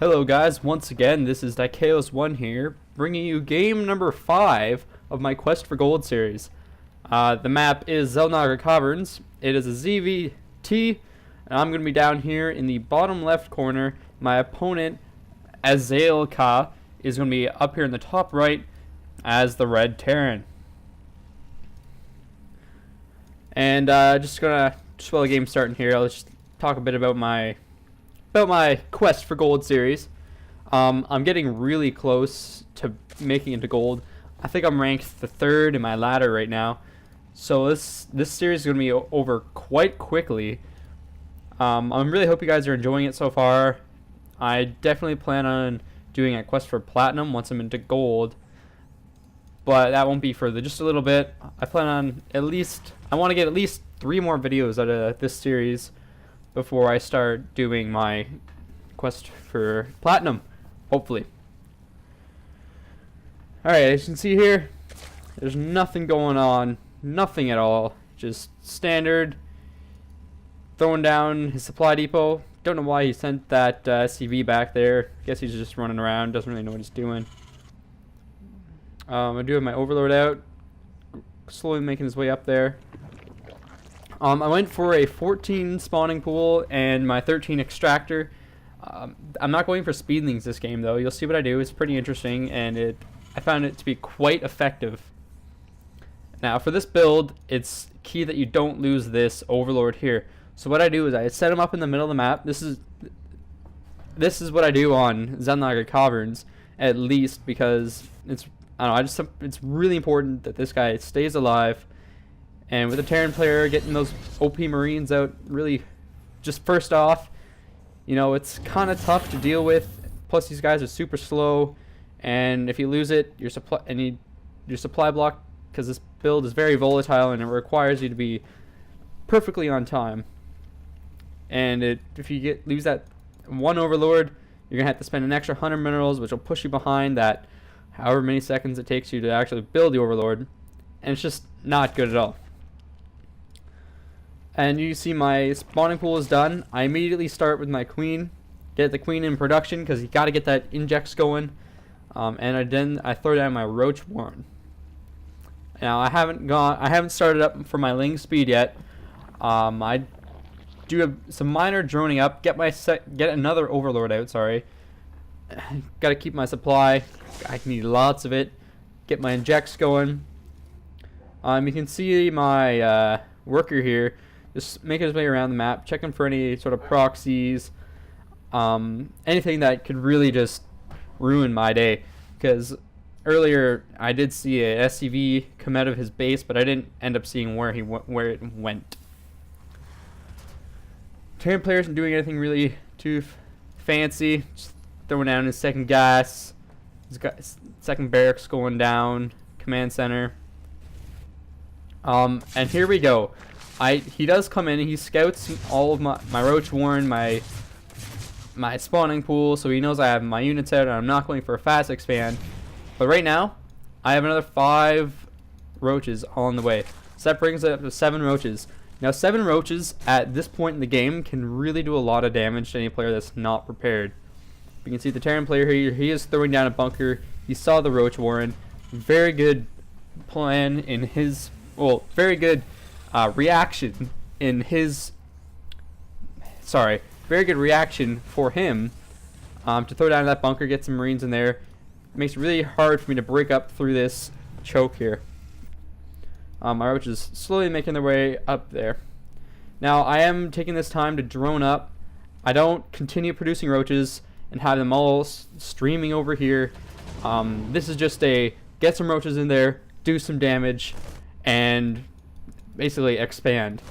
Hello guys, once again this is Dikeos1 here, bringing you game number 5 of my Quest for Gold series. The map is Xel'Naga caverns. It is a ZVT, and I'm going to be down here in the bottom left corner. My opponent, Xel'Naga, is going to be up here in the top right as the red Terran. And just while the game's starting here, I'll just talk a bit about my Quest for Gold series. I'm getting really close to making it to gold. I think I'm ranked the 3rd in my ladder right now. So this series is going to be over quite quickly. I really hope you guys are enjoying it so far. I definitely plan on doing a quest for platinum once I'm into gold, but that won't be for just a little bit. I plan on I want to get at least 3 more videos out of this series before I start doing my quest for platinum, hopefully. Alright, as you can see here, there's nothing going on, nothing at all, just standard, throwing down his supply depot. Don't know why he sent that SCV back there. Guess he's just running around, doesn't really know what he's doing. I'm doing my overload out, slowly making his way up there. I went for a 14 spawning pool and my 13 extractor. I'm not going for speedlings this game though. You'll see what I do. It's pretty interesting, and I found it to be quite effective. Now for this build, it's key that you don't lose this overlord here. So what I do is I set him up in the middle of the map. This is what I do on Xel'Naga caverns, at least, because it's really important that this guy stays alive. And with a Terran player getting those OP Marines out, really, just first off, you know, it's kind of tough to deal with. Plus, these guys are super slow, and if you lose it, your supply block, because this build is very volatile and it requires you to be perfectly on time. And if you lose that one overlord, you're gonna have to spend an extra 100 minerals, which will push you behind that however many seconds it takes you to actually build the overlord, and it's just not good at all. And you see my spawning pool is done. I immediately start with my queen, get the queen in production because you got to get that injects going, and then I throw down my roach warren. Now I haven't started up for my ling speed yet. I do some minor droning up, get another overlord out. Sorry, got to keep my supply. I need lots of it. Get my injects going. You can see my worker here just making his way around the map, checking for any sort of proxies, anything that could really just ruin my day. Because earlier I did see a SCV come out of his base, but I didn't end up seeing where it went. Terran player isn't doing anything really too fancy, just throwing down his second gas. He's got his second barracks going down, command center. And here we go. He does come in and he scouts all of my roach warren, my spawning pool, so he knows I have my units out and I'm not going for a fast expand. But right now, I have another 5 roaches on the way. So that brings it up to 7 roaches. Now 7 roaches at this point in the game can really do a lot of damage to any player that's not prepared. You can see the Terran player here, he is throwing down a bunker. He saw the roach warren. Very good plan in his, well, very good reaction in his, very good reaction for him to throw down that bunker, get some marines in there. It makes it really hard for me to break up through this choke here. My roaches slowly making their way up there. Now I am taking this time to drone up. I don't continue producing roaches and have them all streaming over here. This is just a get some roaches in there, do some damage, and basically expand.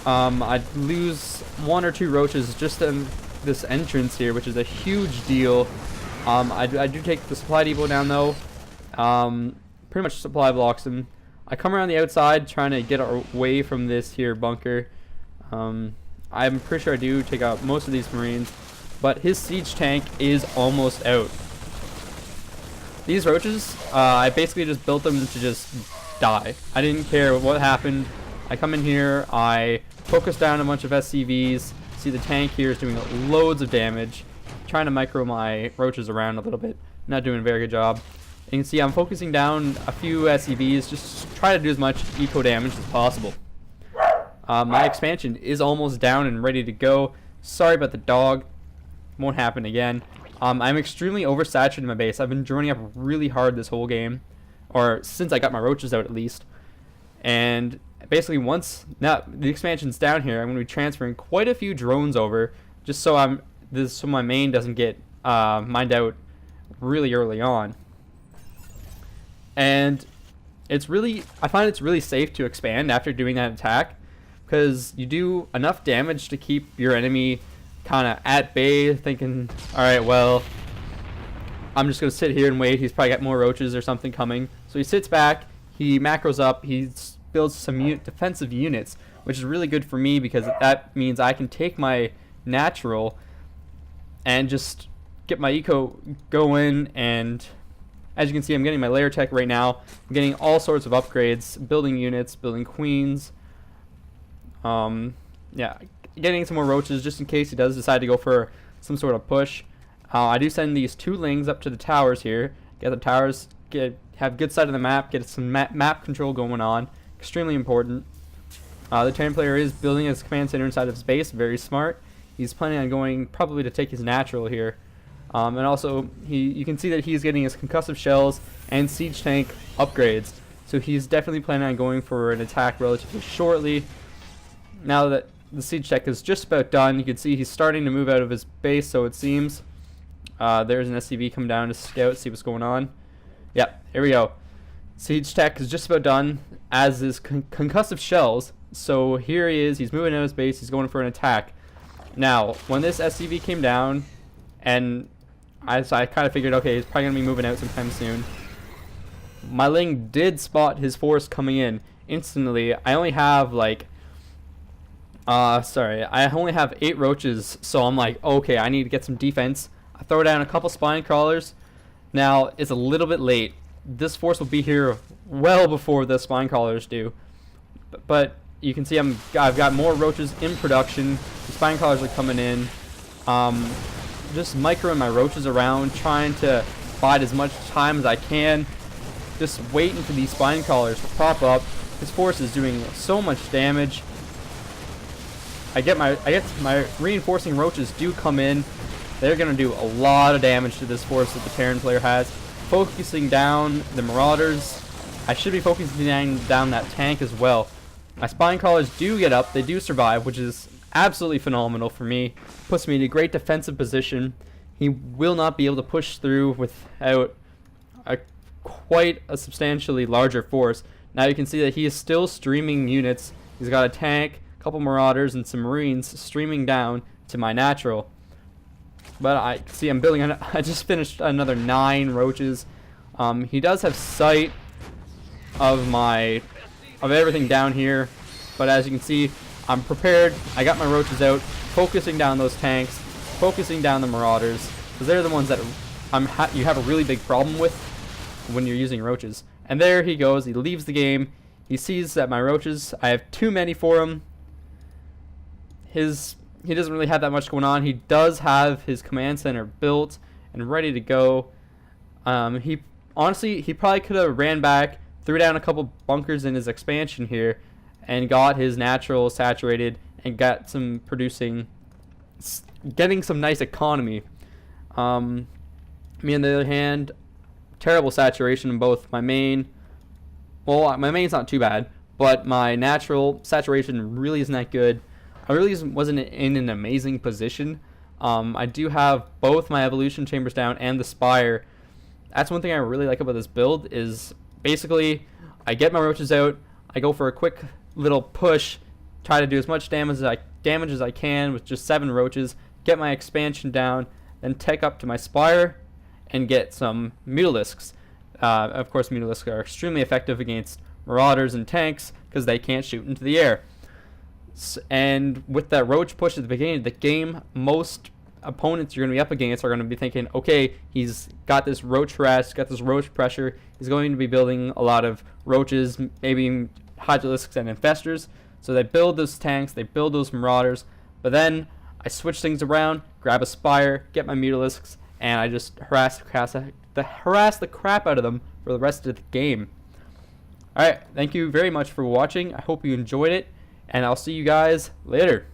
I'd lose 1 or 2 roaches just in this entrance here, which is a huge deal. I do take the supply depot down though. Pretty much supply blocks him. I come around the outside trying to get away from this here bunker. I'm pretty sure I do take out most of these marines, but his siege tank is almost out. These roaches, I basically just built them to just die. I didn't care what happened. I come in here, I focus down a bunch of SCVs, see the tank here is doing loads of damage, trying to micro my roaches around a little bit. Not doing a very good job. And you can see I'm focusing down a few SCVs, just try to do as much eco damage as possible. My expansion is almost down and ready to go. Sorry about the dog. Won't happen again. I'm extremely oversaturated in my base. I've been joining up really hard this whole game, or since I got my roaches out at least. And basically once now the expansion's down here, I'm going to be transferring quite a few drones over, just so my main doesn't get mined out really early on. And I find it's really safe to expand after doing that attack, because you do enough damage to keep your enemy kind of at bay, thinking, alright, well, I'm just going to sit here and wait. He's probably got more roaches or something coming. So he sits back, he macros up, he builds some defensive units, which is really good for me, because that means I can take my natural and just get my eco going. And as you can see, I'm getting my layer tech right now. I'm getting all sorts of upgrades, building units, building queens. Yeah, getting some more roaches just in case he does decide to go for some sort of push. I do send these 2 lings up to the towers here. Get the towers, have good side of the map, get some map control going on. Extremely important. The Terran player is building his command center inside of his base. Very smart. He's planning on going probably to take his natural here. And also, you can see that he's getting his concussive shells and siege tank upgrades. So he's definitely planning on going for an attack relatively shortly. Now that the siege tech is just about done, you can see he's starting to move out of his base, so it seems. There's an SCV come down to scout, see what's going on. Yep, here we go. Siege tech is just about done, as is concussive shells. So here he is, he's moving out of his base, he's going for an attack. Now, when this SCV came down, and I kind of figured, okay, he's probably going to be moving out sometime soon. My Ling did spot his force coming in instantly. I only have like, I only have 8 roaches, so I'm like, okay, I need to get some defense. I throw down a couple spine crawlers. Now, it's a little bit late. This force will be here well before the spine crawlers do. But you can see I've got more roaches in production. The spine crawlers are coming in. Just microing my roaches around, trying to bide as much time as I can. Just waiting for these spine crawlers to pop up. This force is doing so much damage. I get my reinforcing roaches do come in. They're gonna do a lot of damage to this force that the Terran player has. Focusing down the marauders. I should be focusing down that tank as well. My spine crawlers do get up. They do survive, which is absolutely phenomenal for me. Puts me in a great defensive position. He will not be able to push through without quite a substantially larger force. Now you can see that he is still streaming units. He's got a tank, a couple marauders, and some marines streaming down to my natural. But I see I'm building on. I just finished another 9 roaches. He does have sight of everything down here, but as you can see, I'm prepared. I got my roaches out, focusing down those tanks, focusing down the marauders, because they're the ones that you have a really big problem with when you're using roaches. And there he goes. He leaves the game. He sees that my roaches, I have too many for him. He doesn't really have that much going on. He does have his command center built and ready to go. He probably could have ran back, threw down a couple bunkers in his expansion here, and got his natural saturated and got some getting some nice economy. Me on the other hand, terrible saturation in both my main. Well, my main's not too bad, but my natural saturation really isn't that good. I really wasn't in an amazing position. I do have both my evolution chambers down and the spire. That's one thing I really like about this build is basically I get my roaches out, I go for a quick little push, try to do as much damage as I can with just 7 roaches, get my expansion down, then take up to my spire and get some mutalisks. Of course, mutalisks are extremely effective against marauders and tanks because they can't shoot into the air. And with that roach push at the beginning of the game, most opponents you're going to be up against are going to be thinking, okay, he's got this roach harass, got this roach pressure, he's going to be building a lot of roaches, maybe hydralisks and infestors. So they build those tanks, they build those marauders, but then I switch things around, grab a spire, get my mutalisks, and I just harass the crap out of them for the rest of the game. Alright, thank you very much for watching. I hope you enjoyed it, and I'll see you guys later.